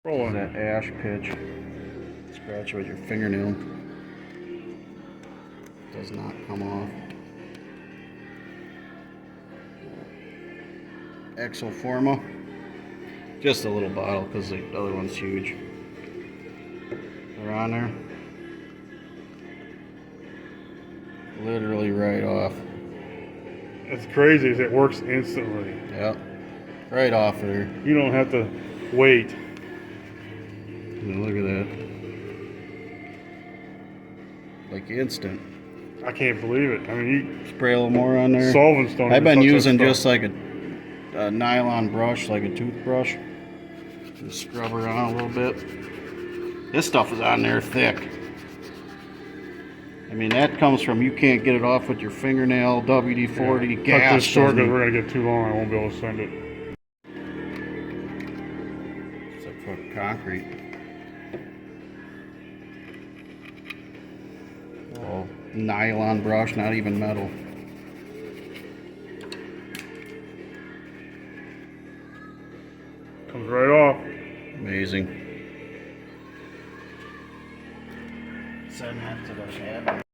Rolling. That ash pitch. Scratch it with your fingernail. Does not come off. Exoforma. Just a little bottle because the other one's huge. They're on there. Literally right off. It's crazy. It works instantly. Yep. Right off there. You don't have to wait. Look at that. Like instant. I can't believe it. I mean, Spray a little more on there. solvents don't. I've been even touch using that just stuff. like a nylon brush, like a toothbrush. Just scrub around a little bit. This stuff is on there thick. I mean, that comes from you can't get it off with your fingernail, WD-40, Cut gas. this short because doesn't- we're gonna get too long. I won't be able to send it. It's like for concrete. Oh, nylon brush, not even metal. Comes right off. Amazing. Send that to the cabinet.